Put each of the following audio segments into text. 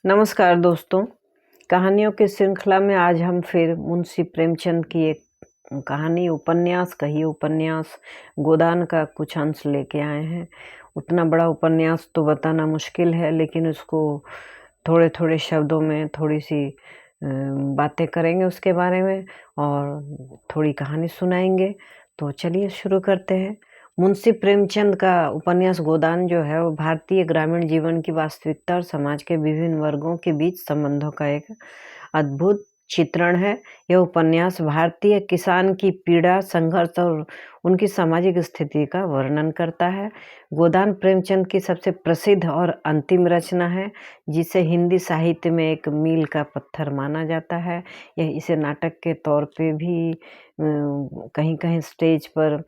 नमस्कार दोस्तों। कहानियों की श्रृंखला में आज हम फिर मुंशी प्रेमचंद की एक कहानी उपन्यास गोदान का कुछ अंश लेके आए हैं। उतना बड़ा उपन्यास तो बताना मुश्किल है, लेकिन उसको थोड़े थोड़े शब्दों में थोड़ी सी बातें करेंगे उसके बारे में और थोड़ी कहानी सुनाएंगे। तो चलिए शुरू करते हैं। मुंशी प्रेमचंद का उपन्यास गोदान जो है वो भारतीय ग्रामीण जीवन की वास्तविकता और समाज के विभिन्न वर्गों के बीच संबंधों का एक अद्भुत चित्रण है। यह उपन्यास भारतीय किसान की पीड़ा, संघर्ष और उनकी सामाजिक स्थिति का वर्णन करता है। गोदान प्रेमचंद की सबसे प्रसिद्ध और अंतिम रचना है, जिसे हिंदी साहित्य में एक मील का पत्थर माना जाता है। यह इसे नाटक के तौर पे भी कहीं कहीं स्टेज पर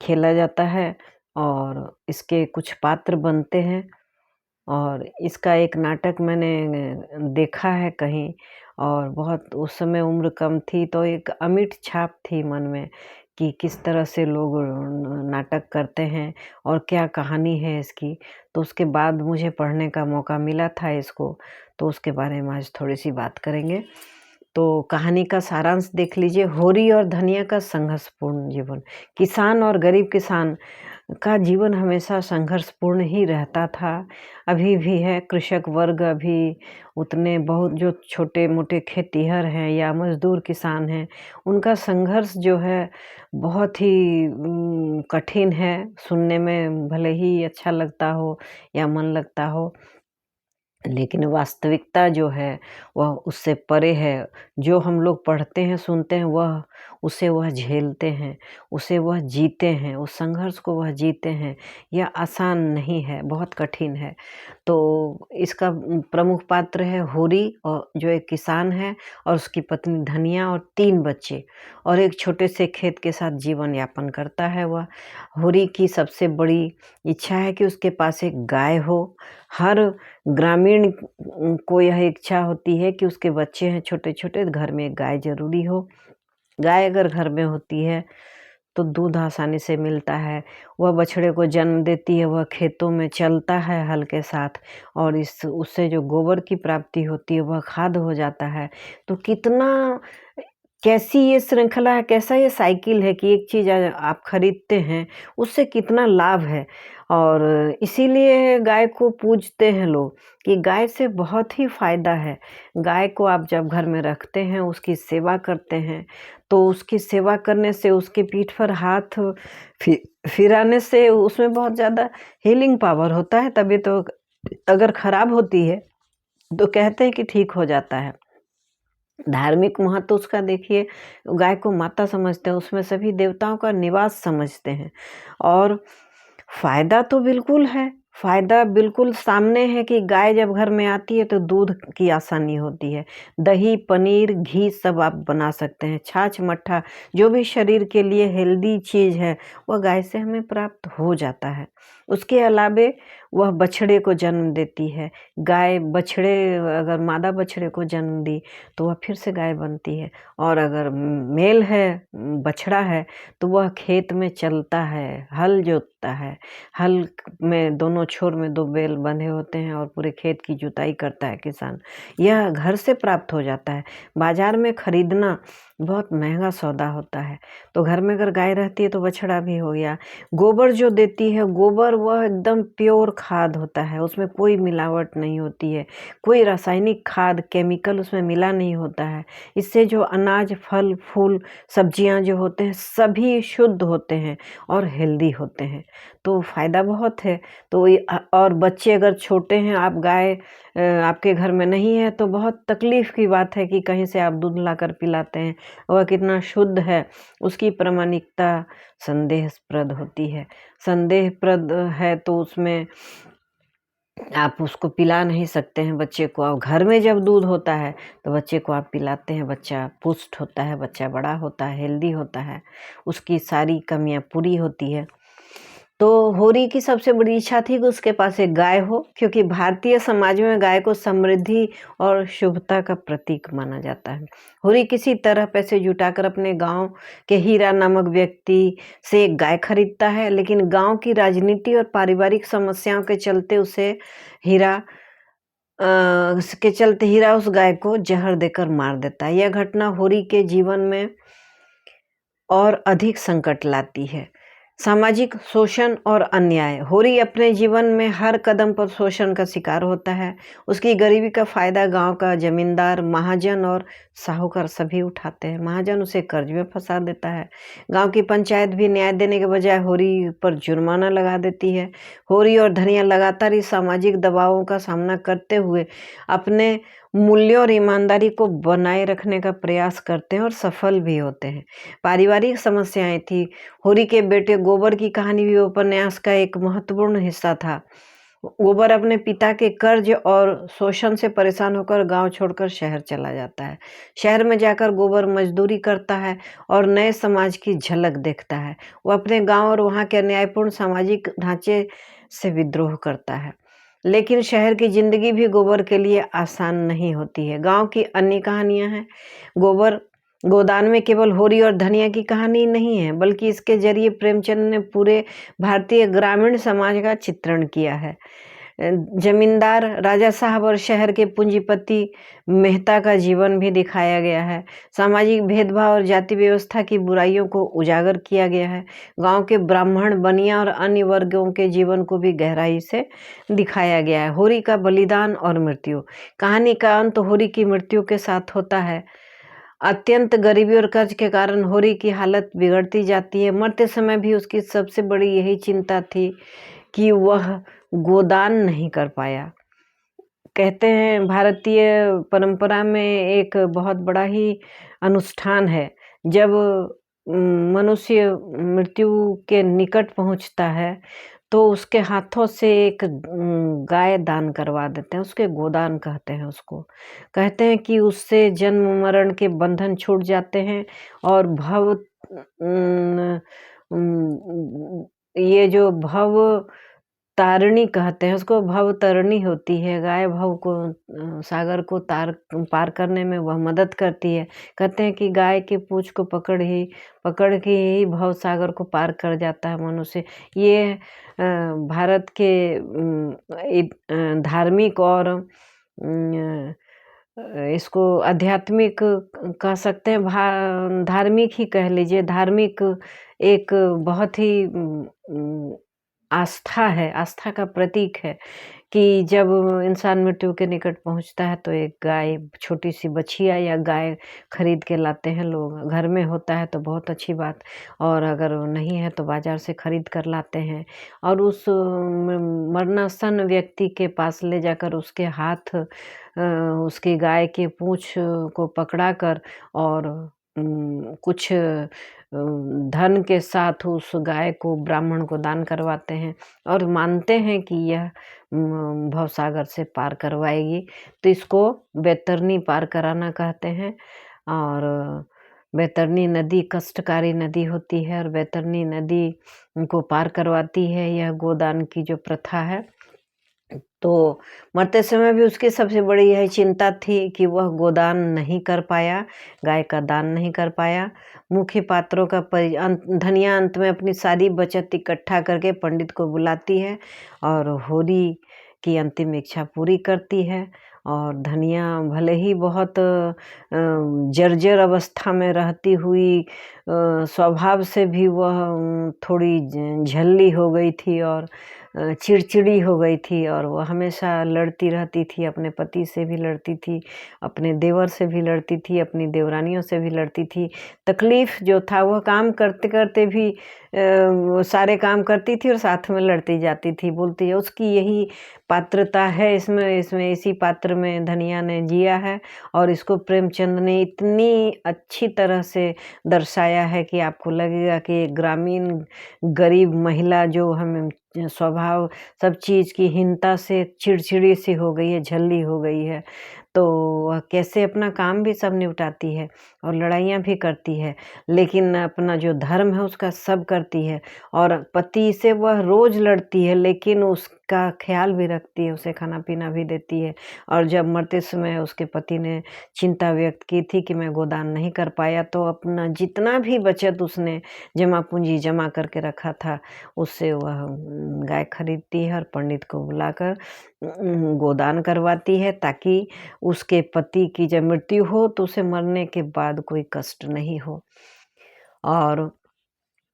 खेला जाता है और इसके कुछ पात्र बनते हैं। और इसका एक नाटक मैंने देखा है कहीं, और बहुत उस समय उम्र कम थी तो एक अमिट छाप थी मन में कि किस तरह से लोग नाटक करते हैं और क्या कहानी है इसकी। तो उसके बाद मुझे पढ़ने का मौका मिला था इसको, तो उसके बारे में आज थोड़ी सी बात करेंगे। तो कहानी का सारांश देख लीजिए। होरी और धनिया का संघर्षपूर्ण जीवन। किसान और गरीब किसान का जीवन हमेशा संघर्षपूर्ण ही रहता था, अभी भी है। कृषक वर्ग अभी उतने बहुत जो छोटे मोटे खेतीहर हैं या मजदूर किसान हैं, उनका संघर्ष जो है बहुत ही कठिन है। सुनने में भले ही अच्छा लगता हो या मन लगता हो, लेकिन वास्तविकता जो है वह उससे परे है। जो हम लोग पढ़ते हैं, सुनते हैं, वह झेलते हैं, उसे वह जीते हैं, उस संघर्ष को वह जीते हैं। यह आसान नहीं है, बहुत कठिन है। तो इसका प्रमुख पात्र है होरी, और जो एक किसान है, और उसकी पत्नी धनिया और 3 बच्चे, और एक छोटे से खेत के साथ जीवन यापन करता है वह। होरी की सबसे बड़ी इच्छा है कि उसके पास एक गाय हो। हर ग्रामीण को यह इच्छा होती है कि उसके बच्चे हैं छोटे छोटे, घर में एक गाय जरूरी हो। गाय अगर घर में होती है तो दूध आसानी से मिलता है। वह बछड़े को जन्म देती है, वह खेतों में चलता है हल के साथ, और उससे जो गोबर की प्राप्ति होती है वह खाद हो जाता है। तो कितना कैसी ये श्रृंखला है, कैसा ये साइकिल है कि एक चीज़ आप खरीदते हैं, उससे कितना लाभ है। और इसीलिए गाय को पूजते हैं लोग कि गाय से बहुत ही फ़ायदा है। गाय को आप जब घर में रखते हैं, उसकी सेवा करते हैं, तो उसकी सेवा करने से, उसके पीठ पर हाथ फिराने से उसमें बहुत ज़्यादा हीलिंग पावर होता है। तभी तो अगर खराब होती है तो कहते हैं कि ठीक हो जाता है। धार्मिक महत्व उसका देखिए, गाय को माता समझते हैं, उसमें सभी देवताओं का निवास समझते हैं। और फायदा तो बिल्कुल है, फायदा बिल्कुल सामने है कि गाय जब घर में आती है तो दूध की आसानी होती है। दही, पनीर, घी सब आप बना सकते हैं। छाछ, मट्ठा, जो भी शरीर के लिए हेल्दी चीज़ है वह गाय से हमें प्राप्त हो जाता है। उसके अलावे वह बछड़े को जन्म देती है। गाय बछड़े, अगर मादा बछड़े को जन्म दी तो वह फिर से गाय बनती है। और अगर मेल है, बछड़ा है, तो वह खेत में चलता है, हल जोतता है। हल में दोनों छोर में 2 बैल बंधे होते हैं और पूरे खेत की जुताई करता है किसान। यह घर से प्राप्त हो जाता है। बाजार में खरीदना बहुत महंगा सौदा होता है। तो घर में अगर गाय रहती है तो बछड़ा भी हो गया। गोबर जो देती है, गोबर वह एकदम प्योर खाद होता है, उसमें कोई मिलावट नहीं होती है, कोई रासायनिक खाद, केमिकल उसमें मिला नहीं होता है। इससे जो अनाज, फल फूल, सब्जियां जो होते हैं सभी शुद्ध होते हैं और हेल्दी होते हैं। तो फ़ायदा बहुत है। तो और बच्चे अगर छोटे हैं, आप गाय आपके घर में नहीं है तो बहुत तकलीफ़ की बात है कि कहीं से आप दूध लाकर पिलाते हैं, वह कितना शुद्ध है, उसकी प्रामाणिकता संदेहप्रद होती है। संदेहप्रद है तो उसमें आप उसको पिला नहीं सकते हैं बच्चे को। और घर में जब दूध होता है तो बच्चे को आप पिलाते हैं, बच्चा पुष्ट होता है, बच्चा बड़ा होता है, हेल्दी होता है, उसकी सारी कमियां पूरी होती है। तो होरी की सबसे बड़ी इच्छा थी कि उसके पास एक गाय हो, क्योंकि भारतीय समाज में गाय को समृद्धि और शुभता का प्रतीक माना जाता है। होरी किसी तरह पैसे जुटाकर अपने गांव के हीरा नामक व्यक्ति से एक गाय खरीदता है, लेकिन गांव की राजनीति और पारिवारिक समस्याओं के चलते उसे हीरा के चलते हीरा उस गाय को जहर देकर मार देता है। यह घटना होरी के जीवन में और अधिक संकट लाती है। सामाजिक शोषण और अन्याय। होरी अपने जीवन में हर कदम पर शोषण का शिकार होता है। उसकी गरीबी का फायदा गांव का जमींदार, महाजन और साहूकार सभी उठाते हैं। महाजन उसे कर्ज में फंसा देता है। गांव की पंचायत भी न्याय देने के बजाय होरी पर जुर्माना लगा देती है। होरी और धनिया लगातार इस सामाजिक दबावों का सामना करते हुए अपने मूल्यों और ईमानदारी को बनाए रखने का प्रयास करते हैं और सफल भी होते हैं। पारिवारिक समस्याएं थी। होरी के बेटे गोबर की कहानी भी उपन्यास का एक महत्वपूर्ण हिस्सा था। गोबर अपने पिता के कर्ज और शोषण से परेशान होकर गांव छोड़कर शहर चला जाता है। शहर में जाकर गोबर मजदूरी करता है और नए समाज की झलक देखता है। वो अपने गांव और वहां के अन्यायपूर्ण सामाजिक ढांचे से विद्रोह करता है। लेकिन शहर की जिंदगी भी गोबर के लिए आसान नहीं होती है। गांव की अन्य कहानियां हैं। गोदान में केवल होरी और धनिया की कहानी नहीं है, बल्कि इसके जरिए प्रेमचंद ने पूरे भारतीय ग्रामीण समाज का चित्रण किया है। जमींदार राजा साहब और शहर के पूंजीपति मेहता का जीवन भी दिखाया गया है। सामाजिक भेदभाव और जाति व्यवस्था की बुराइयों को उजागर किया गया है। गांव के ब्राह्मण, बनिया और अन्य वर्गों के जीवन को भी गहराई से दिखाया गया है। होरी का बलिदान और मृत्यु। कहानी का अंत होरी की मृत्यु के साथ होता है। अत्यंत गरीबी और कर्ज के कारण होरी की हालत बिगड़ती जाती है। मरते समय भी उसकी सबसे बड़ी यही चिंता थी कि वह गोदान नहीं कर पाया। कहते हैं भारतीय परंपरा में एक बहुत बड़ा ही अनुष्ठान है, जब मनुष्य मृत्यु के निकट पहुंचता है तो उसके हाथों से एक गाय दान करवा देते हैं। उसके गोदान कहते हैं उसको। कहते हैं कि उससे जन्म मरण के बंधन छूट जाते हैं और ये जो भव तारिणी कहते हैं उसको, भव तारिणी होती है गाय। भव को सागर को पार करने में वह मदद करती है। कहते हैं कि गाय के पूंछ को पकड़ के ही भव सागर को पार कर जाता है मनुष्य। ये भारत के धार्मिक और इसको आध्यात्मिक कह सकते हैं, धार्मिक ही कह लीजिए। धार्मिक एक बहुत ही आस्था है, आस्था का प्रतीक है कि जब इंसान मृत्यु के निकट पहुंचता है तो एक गाय, छोटी सी बछिया या गाय खरीद के लाते हैं लोग। घर में होता है तो बहुत अच्छी बात, और अगर नहीं है तो बाजार से खरीद कर लाते हैं और उस मरणासन व्यक्ति के पास ले जाकर उसके हाथ उसकी गाय के पूंछ को पकड़ाकर और कुछ धन के साथ उस गाय को ब्राह्मण को दान करवाते हैं और मानते हैं कि यह भवसागर से पार करवाएगी। तो इसको बैतरनी पार कराना कहते हैं। और बैतरनी नदी कष्टकारी नदी होती है और बैतरनी नदी को पार करवाती है यह गोदान की जो प्रथा है। तो मरते समय भी उसकी सबसे बड़ी यही चिंता थी कि वह गोदान नहीं कर पाया, गाय का दान नहीं कर पाया। मुख्य पात्रों का धनिया अंत में अपनी सारी बचत इकट्ठा करके पंडित को बुलाती है और होरी की अंतिम इच्छा पूरी करती है। और धनिया भले ही बहुत जर्जर अवस्था में रहती हुई स्वभाव से भी वह थोड़ी झल्ली हो गई थी और चिड़चिड़ी हो गई थी, और वह हमेशा लड़ती रहती थी। अपने पति से भी लड़ती थी, अपने देवर से भी लड़ती थी, अपनी देवरानियों से भी लड़ती थी। तकलीफ जो था वह काम करते करते भी वो सारे काम करती थी और साथ में लड़ती जाती थी। बोलती है उसकी यही पात्रता है, इसमें इसी पात्र में धनिया ने जिया है और इसको प्रेमचंद ने इतनी अच्छी तरह से दर्शाया है कि आपको लगेगा कि ग्रामीण गरीब महिला जो हमें स्वभाव सब चीज़ की हीनता से चिड़चिड़ी सी हो गई है, झल्ली हो गई है, तो वह कैसे अपना काम भी सब निपटाती है और लड़ाइयाँ भी करती है, लेकिन अपना जो धर्म है उसका सब करती है। और पति से वह रोज लड़ती है, लेकिन उसका उसका ख्याल भी रखती है, उसे खाना-पीना भी देती है। और जब मरते समय उसके पति ने चिंता व्यक्त की थी कि मैं गोदान नहीं कर पाया, तो अपना जितना भी बचत उसने जमा पूँजी जमा करके रखा था, उससे वह गाय खरीदती है और पंडित को बुलाकर गोदान करवाती है, ताकि उसके पति की जब मृत्यु हो तो उसे मरने के बाद कोई कष्ट नहीं हो। और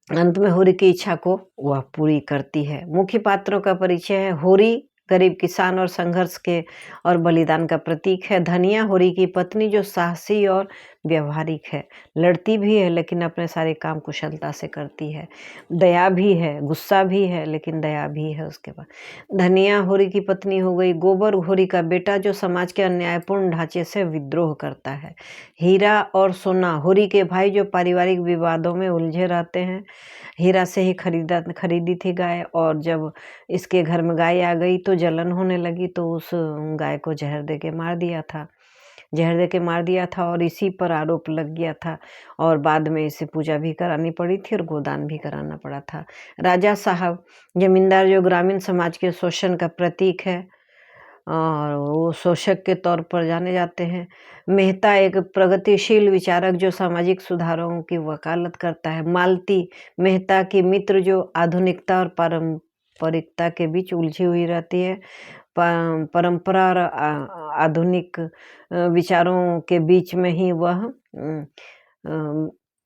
अंत में होरी की इच्छा को वह पूरी करती है। मुख्य पात्रों का परिचय है। होरी गरीब किसान और संघर्ष के और बलिदान का प्रतीक है। धनिया होरी की पत्नी जो साहसी और व्यवहारिक है, लड़ती भी है लेकिन अपने सारे काम कुशलता से करती है। दया भी है, गुस्सा भी है लेकिन दया भी है उसके पास। धनिया होरी की पत्नी हो गई। गोबर होरी का बेटा जो समाज के अन्यायपूर्ण ढांचे से विद्रोह करता है। हीरा और सोना होरी के भाई जो पारिवारिक विवादों में उलझे रहते हैं। हीरा से ही खरीदी थी गाय, और जब इसके घर में गाय आ गई तो जलन होने लगी, तो उस गाय को जहर दे के मार दिया था। जहर दे के मार दिया था और इसी पर आरोप लग गया था, और बाद में इसे पूजा भी करानी पड़ी थी और गोदान भी कराना पड़ा था। राजा साहब जमींदार जो ग्रामीण समाज के शोषण का प्रतीक है और वो शोषक के तौर पर जाने जाते हैं। मेहता एक प्रगतिशील विचारक जो सामाजिक सुधारों की वकालत करता है। मालती मेहता की मित्र जो आधुनिकता और पारंपरिकता के बीच उलझी हुई रहती है। परंपरा और आधुनिक विचारों के बीच में ही वह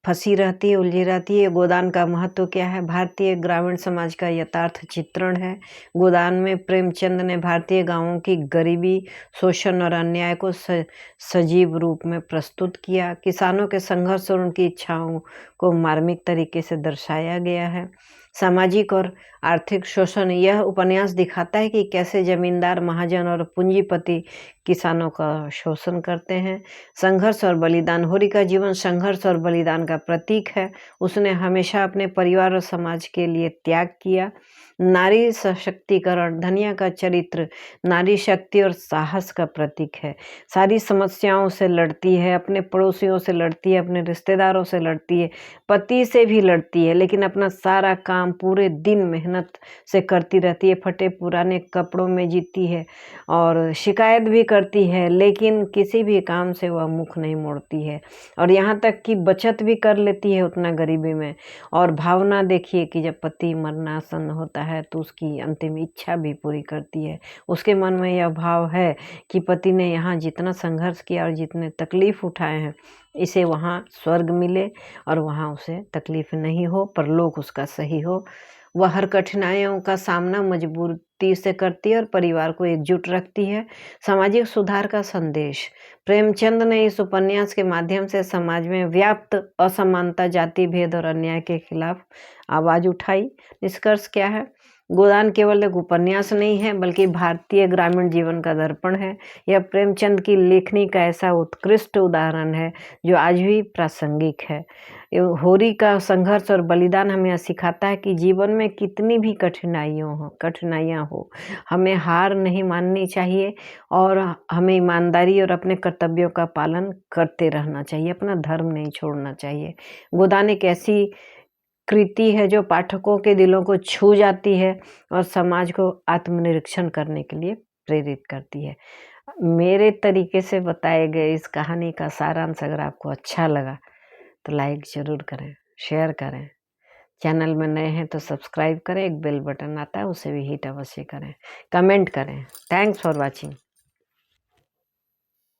फंसी रहती है, उलझी रहती है। गोदान का महत्व क्या है? भारतीय ग्रामीण समाज का यथार्थ चित्रण है। गोदान में प्रेमचंद ने भारतीय गांवों की गरीबी, शोषण और अन्याय को सजीव रूप में प्रस्तुत किया। किसानों के संघर्ष और उनकी इच्छाओं को मार्मिक तरीके से दर्शाया गया है। सामाजिक और आर्थिक शोषण, यह उपन्यास दिखाता है कि कैसे जमींदार, महाजन और पूंजीपति किसानों का शोषण करते हैं। संघर्ष और बलिदान, होरी का जीवन संघर्ष और बलिदान का प्रतीक है। उसने हमेशा अपने परिवार और समाज के लिए त्याग किया। नारी सशक्तिकरण, धनिया का चरित्र नारी शक्ति और साहस का प्रतीक है। सारी समस्याओं से लड़ती है, अपने पड़ोसियों से लड़ती है, अपने रिश्तेदारों से लड़ती है, पति से भी लड़ती है, लेकिन अपना सारा काम पूरे दिन मेहनत से करती रहती है। फटे पुराने कपड़ों में जीती है और शिकायत भी करती है, लेकिन किसी भी काम से वह मुख नहीं मोड़ती है, और यहाँ तक कि बचत भी कर लेती है उतना गरीबी में। और भावना देखिए कि जब पति मरणासन होता है तो उसकी अंतिम इच्छा भी पूरी करती है। उसके मन में यह भाव है कि पति ने यहाँ जितना संघर्ष किया और जितने तकलीफ उठाए हैं, इसे वहाँ स्वर्ग मिले और वहाँ उसे तकलीफ नहीं हो, परलोक उसका सही हो। वह हर कठिनाइयों का सामना मजबूती से करती है और परिवार को एकजुट रखती है। सामाजिक सुधार का संदेश, प्रेमचंद ने इस उपन्यास के माध्यम से समाज में व्याप्त असमानता, जाति भेद और अन्याय के खिलाफ आवाज उठाई। निष्कर्ष क्या है? गोदान केवल एक उपन्यास नहीं है, बल्कि भारतीय ग्रामीण जीवन का दर्पण है। यह प्रेमचंद की लेखनी का ऐसा उत्कृष्ट उदाहरण है जो आज भी प्रासंगिक है। होरी का संघर्ष और बलिदान हमें यह सिखाता है कि जीवन में कितनी भी कठिनाइयाँ हो, हमें हार नहीं माननी चाहिए और हमें ईमानदारी और अपने कर्तव्यों का पालन करते रहना चाहिए, अपना धर्म नहीं छोड़ना चाहिए। गोदान एक ऐसी कृति है जो पाठकों के दिलों को छू जाती है और समाज को आत्मनिरीक्षण करने के लिए प्रेरित करती है। मेरे तरीके से बताए गए इस कहानी का सारांश अगर आपको अच्छा लगा तो लाइक ज़रूर करें, शेयर करें। चैनल में नए हैं तो सब्सक्राइब करें, एक बेल बटन आता है उसे भी हिट अवश्य करें, कमेंट करें। Thanks for watching.